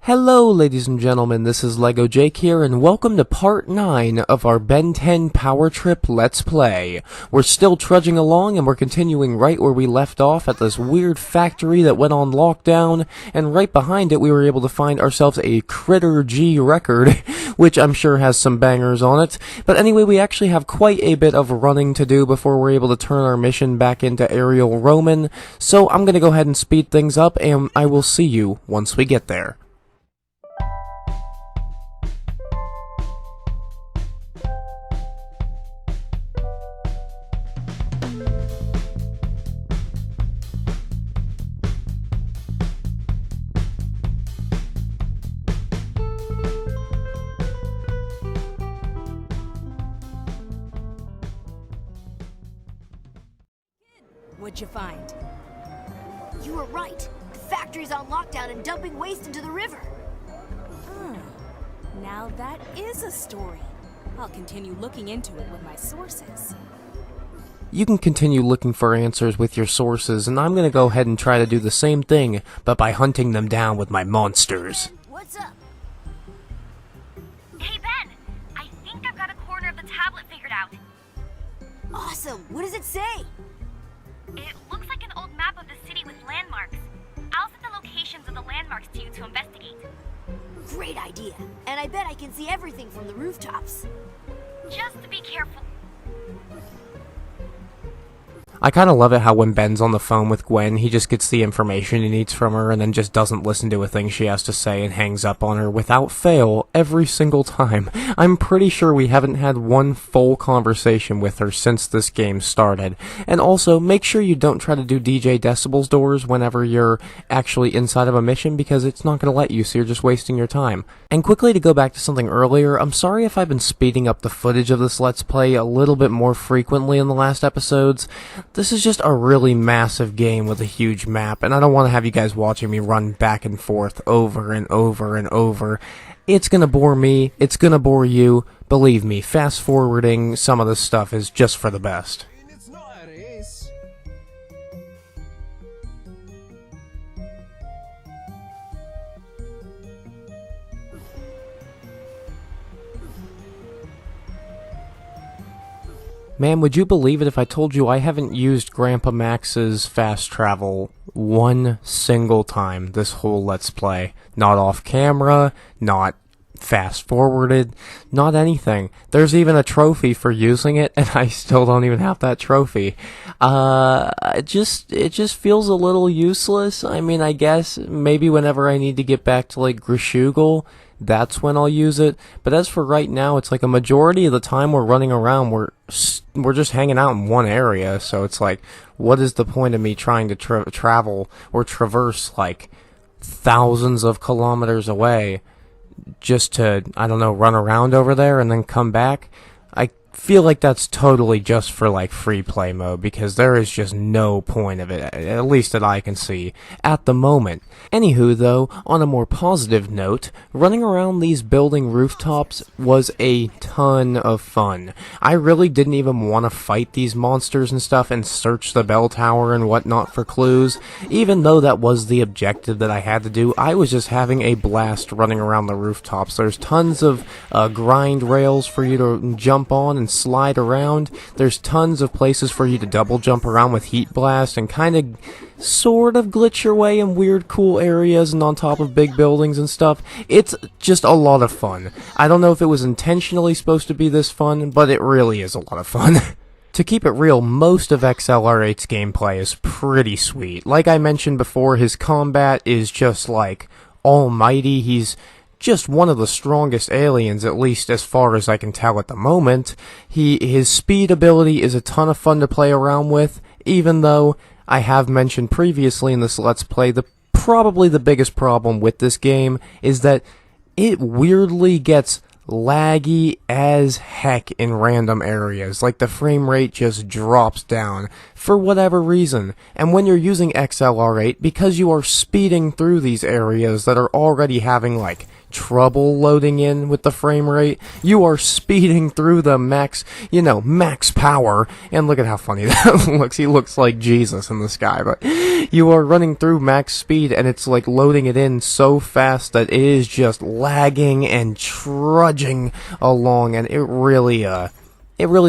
Hello ladies and gentlemen, this is Lego Jake here, and welcome to part 9 of our Ben 10 Power Trip Let's Play. We're still trudging along, and we're continuing right where we left off at this weird factory that went on lockdown, and right behind it we were able to find ourselves a Critter G record, which I'm sure has some bangers on it. But anyway, we actually have quite a bit of running to do before we're able to turn our mission back into Aerial Roman, so I'm gonna go ahead and speed things up, and I will see you once we get there. What'd you find? You were right. The factory's on lockdown and dumping waste into the river. Now that is a story. I'll continue looking into it with my sources. You can continue looking for answers with your sources, and I'm gonna go ahead and try to do the same thing, but by hunting them down with my monsters. What's up? Hey Ben, I think I've got a corner of the tablet figured out. Awesome! What does it say? It looks like an old map of the city with landmarks. I'll send the locations of the landmarks to you to investigate. Great idea. And I bet I can see everything from the rooftops. Just to be careful. I kinda love it how when Ben's on the phone with Gwen, he just gets the information he needs from her and then just doesn't listen to a thing she has to say and hangs up on her without fail every single time. I'm pretty sure we haven't had one full conversation with her since this game started. And also, make sure you don't try to do DJ Decibel's doors whenever you're actually inside of a mission, because it's not gonna let you, so you're just wasting your time. And quickly to go back to something earlier, I'm sorry if I've been speeding up the footage of this Let's Play a little bit more frequently in the last episodes. This is just a really massive game with a huge map, and I don't want to have you guys watching me run back and forth over and over and over. It's gonna bore me, it's gonna bore you. Believe me, fast forwarding some of this stuff is just for the best. It's not a race. Man, would you believe it if I told you I haven't used Grandpa Max's fast travel one single time this whole Let's Play? Not off camera, not fast forwarded, not anything. There's even a trophy for using it, and I still don't even have that trophy. It just feels a little useless. I mean, I guess maybe whenever I need to get back to like Grishugal, that's when I'll use it. But as for right now, it's like a majority of the time we're running around, we're just hanging out in one area, so it's like, what is the point of me trying to travel or traverse like thousands of kilometers away just to, I don't know, run around over there and then come back? I feel like that's totally just for like free play mode, because there is just no point of it, at least that I can see at the moment. Anywho though, on a more positive note, running around these building rooftops was a ton of fun. I really didn't even want to fight these monsters and stuff and search the bell tower and whatnot for clues. Even though that was the objective that I had to do, I was just having a blast running around the rooftops. There's tons of grind rails for you to jump on and slide around. There's tons of places for you to double jump around with Heat Blast and kind of sort of glitch your way in weird cool areas and on top of big buildings and stuff. It's just a lot of fun. I don't know if it was intentionally supposed to be this fun, but it really is a lot of fun. To keep it real, most of XLR8's gameplay is pretty sweet. Like I mentioned before, his combat is just like almighty. He's just one of the strongest aliens, at least as far as I can tell at the moment. His speed ability is a ton of fun to play around with, even though I have mentioned previously in this Let's Play, probably the biggest problem with this game is that it weirdly gets laggy as heck in random areas. Like, the frame rate just drops down for whatever reason. And when you're using XLR8, because you are speeding through these areas that are already having like trouble loading in with the frame rate. You are speeding through the max, max power, and look at how funny that looks. He looks like Jesus in the sky, but you are running through max speed, and it's like loading it in so fast that it is just lagging and trudging along, and it really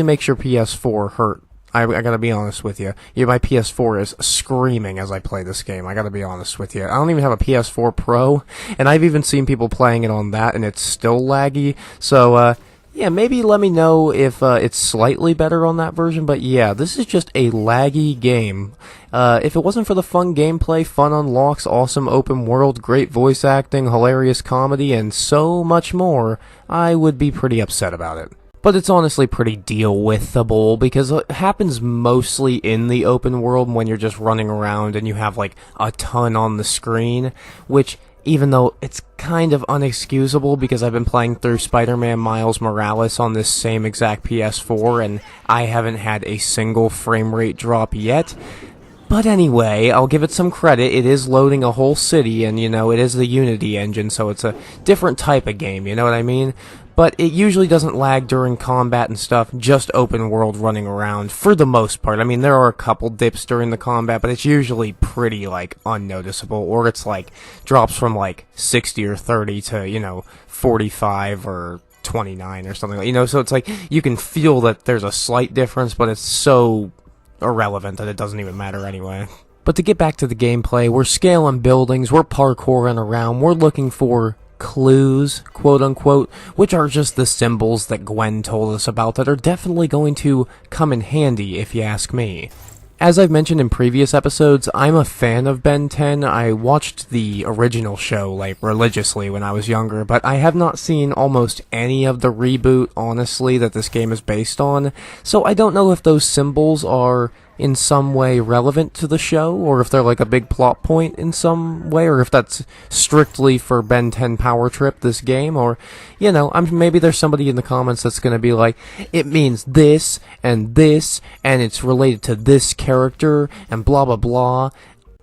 makes your PS4 hurt. I gotta be honest with you. My PS4 is screaming as I play this game. I gotta be honest with you. I don't even have a PS4 Pro, and I've even seen people playing it on that, and it's still laggy. So, yeah, maybe let me know if it's slightly better on that version. But yeah, this is just a laggy game. If it wasn't for the fun gameplay, fun unlocks, awesome open world, great voice acting, hilarious comedy, and so much more, I would be pretty upset about it. But it's honestly pretty deal-withable, because it happens mostly in the open world when you're just running around and you have, like, a ton on the screen, which, even though it's kind of unexcusable, because I've been playing through Spider-Man Miles Morales on this same exact PS4, and I haven't had a single frame rate drop yet. But anyway, I'll give it some credit. It is loading a whole city, and, it is the Unity engine, so it's a different type of game, you know what I mean? But it usually doesn't lag during combat and stuff, just open world running around, for the most part. I mean, there are a couple dips during the combat, but it's usually pretty, unnoticeable, or it's, drops from, 60 or 30 to, 45 or 29 or something, so it's you can feel that there's a slight difference, but it's so irrelevant that it doesn't even matter anyway. But to get back to the gameplay, we're scaling buildings, we're parkouring around, we're looking for clues, quote-unquote, which are just the symbols that Gwen told us about that are definitely going to come in handy, if you ask me. As I've mentioned in previous episodes, I'm a fan of Ben 10. I watched the original show, religiously when I was younger, but I have not seen almost any of the reboot, honestly, that this game is based on, so I don't know if those symbols are in some way relevant to the show, or if they're a big plot point in some way, or if that's strictly for Ben 10 Power Trip, this game, or, maybe there's somebody in the comments that's gonna be like, it means this, and it's related to this character, and blah blah blah.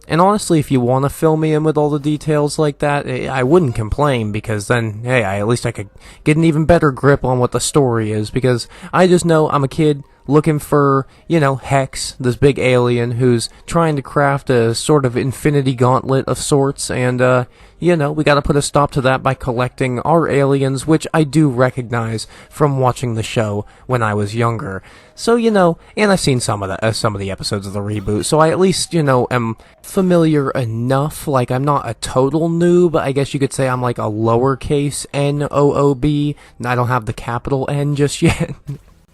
And honestly, if you want to fill me in with all the details like that, I wouldn't complain, because then, hey, at least I could get an even better grip on what the story is, because I just know I'm a kid looking for, Hex, this big alien who's trying to craft a sort of infinity gauntlet of sorts, and, we gotta put a stop to that by collecting our aliens, which I do recognize from watching the show when I was younger. So, and I've seen some of the episodes of the reboot, so I at least, am familiar enough. I'm not a total noob. I guess you could say I'm a lowercase N-O-O-B, and I don't have the capital N just yet.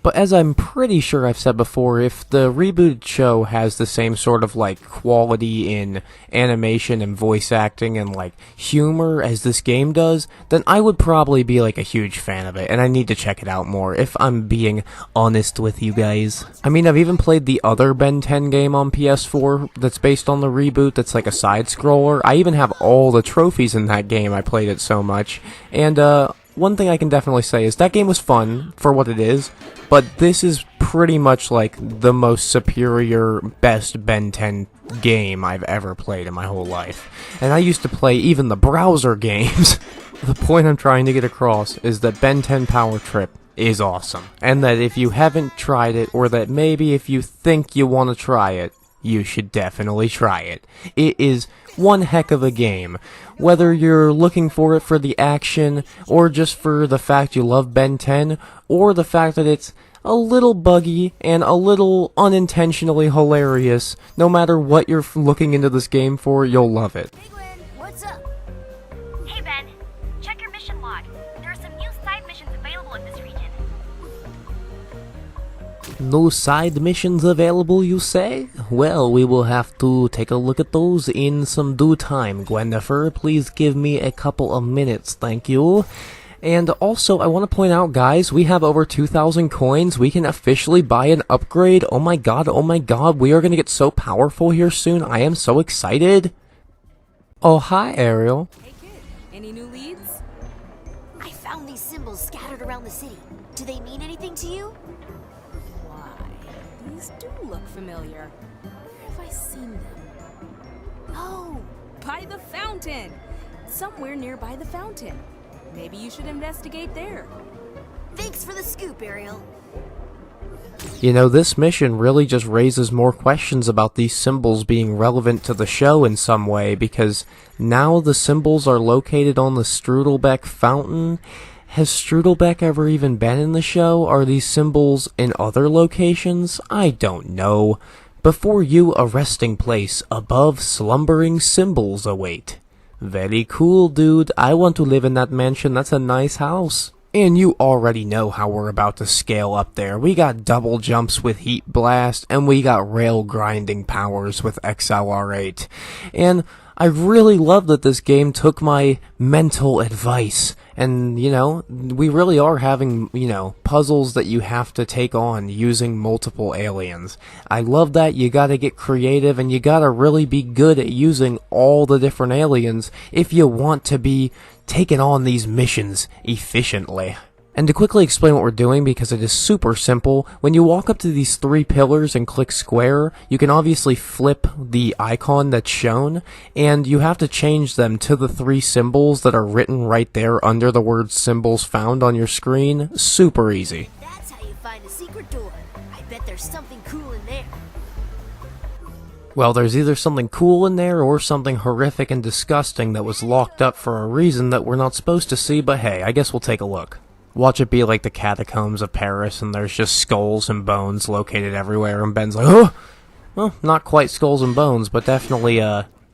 But as I'm pretty sure I've said before, if the rebooted show has the same sort of, quality in animation and voice acting and, humor as this game does, then I would probably be, a huge fan of it, and I need to check it out more, if I'm being honest with you guys. I mean, I've even played the other Ben 10 game on PS4 that's based on the reboot that's a side-scroller. I even have all the trophies in that game, I played it so much, and, one thing I can definitely say is that game was fun for what it is, but this is pretty much the most superior, best Ben 10 game I've ever played in my whole life. And I used to play even the browser games. The point I'm trying to get across is that Ben 10 Power Trip is awesome, and that if you haven't tried it, or that maybe if you think you want to try it, you should definitely try it. It is one heck of a game. Whether you're looking for it for the action, or just for the fact you love Ben 10, or the fact that it's a little buggy and a little unintentionally hilarious, no matter what you're looking into this game for, you'll love it. Hey Gwen, what's up? Hey Ben, check your mission log. There are some new side missions available in this region. No side missions available, you say? Well, we will have to take a look at those in some due time, Gwennifer. Please give me a couple of minutes, thank you. And also, I want to point out, guys, we have over 2,000 coins. We can officially buy an upgrade. Oh my god, we are going to get so powerful here soon. I am so excited. Oh, hi, Ariel. Hey kid, any new leads? I found these symbols scattered around the city. Do they mean anything to you? Why, these do look familiar. Where have I seen them? Oh, by the fountain! Somewhere nearby the fountain. Maybe you should investigate there. Thanks for the scoop, Ariel. You know, this mission really just raises more questions about these symbols being relevant to the show in some way, because now the symbols are located on the Strudelbeck fountain. Has Strudelbeck ever even been in the show? Are these symbols in other locations? I don't know. Before you, a resting place above slumbering symbols await. Very cool, dude. I want to live in that mansion. That's a nice house. And you already know how we're about to scale up there. We got double jumps with Heat Blast, and we got rail grinding powers with XLR8. And I really love that this game took my mental advice. And, you know, we really are having, you know, puzzles that you have to take on using multiple aliens. I love that. You gotta get creative, and you gotta really be good at using all the different aliens if you want to be taking on these missions efficiently. And to quickly explain what we're doing, because it is super simple, when you walk up to these 3 pillars and click square, you can obviously flip the icon that's shown, and you have to change them to the 3 symbols that are written right there under the word symbols found on your screen. Super easy. That's how you find a secret door. I bet there's something cool in there. Well, there's either something cool in there or something horrific and disgusting that was locked up for a reason that we're not supposed to see, but hey, I guess we'll take a look. Watch it be like the catacombs of Paris, and there's just skulls and bones located everywhere, and Ben's like, oh! Well, not quite skulls and bones, but definitely,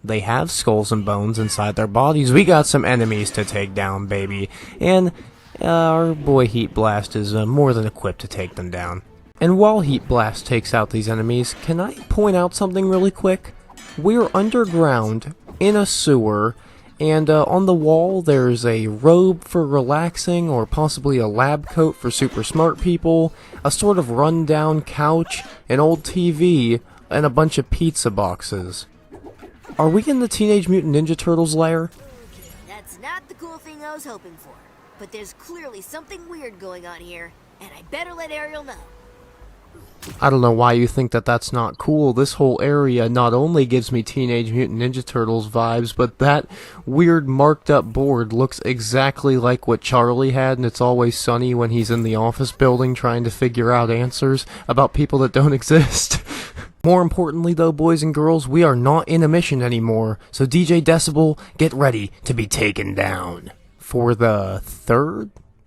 they have skulls and bones inside their bodies. We got some enemies to take down, baby. And, our boy Heat Blast is, more than equipped to take them down. And while Heat Blast takes out these enemies, can I point out something really quick? We're underground, in a sewer, and on the wall there's a robe for relaxing, or possibly a lab coat for super smart people, a sort of run-down couch, an old TV, and a bunch of pizza boxes. Are we in the Teenage Mutant Ninja Turtles lair? That's not the cool thing I was hoping for. But there's clearly something weird going on here, and I better let Ariel know. I don't know why you think that that's not cool. This whole area not only gives me Teenage Mutant Ninja Turtles vibes, but that weird marked up board looks exactly like what Charlie had in It's Always Sunny when he's in the office building trying to figure out answers about people that don't exist. More importantly though, boys and girls, we are not in a mission anymore, so DJ Decibel, get ready to be taken down. For the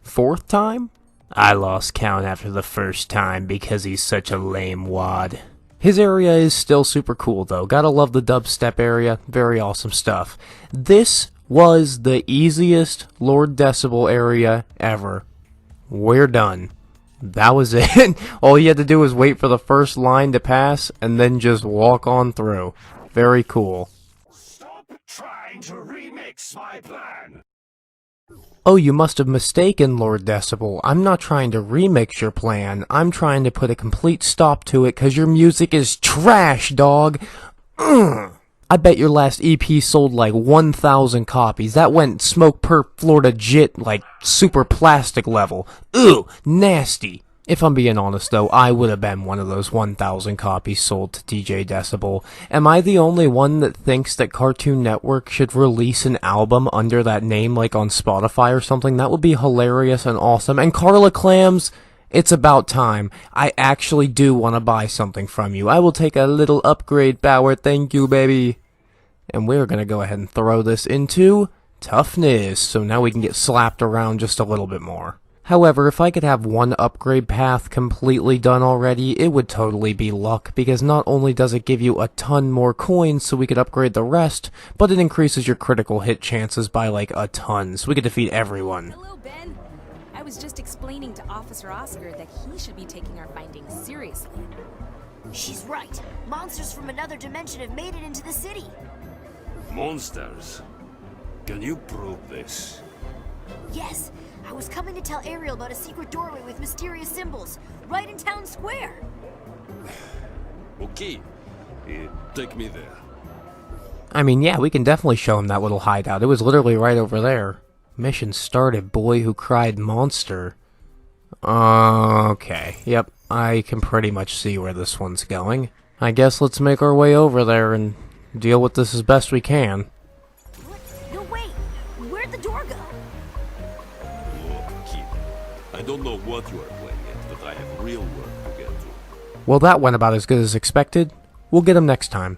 fourth time? I lost count after the first time because he's such a lame wad. His area is still super cool though. Gotta love the dubstep area. Very awesome stuff. This was the easiest Lord Decibel area ever. We're done. That was it. All you had to do was wait for the first line to pass and then just walk on through. Very cool. Stop trying to remix my plan. Oh, you must have mistaken, Lord Decibel. I'm not trying to remix your plan. I'm trying to put a complete stop to it because your music is trash, dog. I bet your last EP sold like 1,000 copies. That went smoke per Florida Jit like super plastic level. Ooh, nasty. If I'm being honest though, I would have been one of those 1,000 copies sold to DJ Decibel. Am I the only one that thinks that Cartoon Network should release an album under that name like on Spotify or something? That would be hilarious and awesome. And Carla Clams, it's about time. I actually do want to buy something from you. I will take a little upgrade power, thank you baby. And we're gonna go ahead and throw this into toughness, so now we can get slapped around just a little bit more. However, if I could have one upgrade path completely done already, it would totally be luck, because not only does it give you a ton more coins so we could upgrade the rest, but it increases your critical hit chances by like a ton, so we could defeat everyone. Hello, Ben. I was just explaining to Officer Oscar that he should be taking our findings seriously. She's right. Monsters from another dimension have made it into the city. Monsters? Can you prove this? Yes. I was coming to tell Ariel about a secret doorway with mysterious symbols, right in town square. Okay, take me there. I mean, yeah, we can definitely show him that little hideout. It was literally right over there. Mission started, boy who cried monster. Okay, yep, I can pretty much see where this one's going. I guess let's make our way over there and deal with this as best we can. What? No, wait. Where'd the door go? I don't know what you are playing yet, but I have real work to get to. Well, that went about as good as expected. We'll get him next time.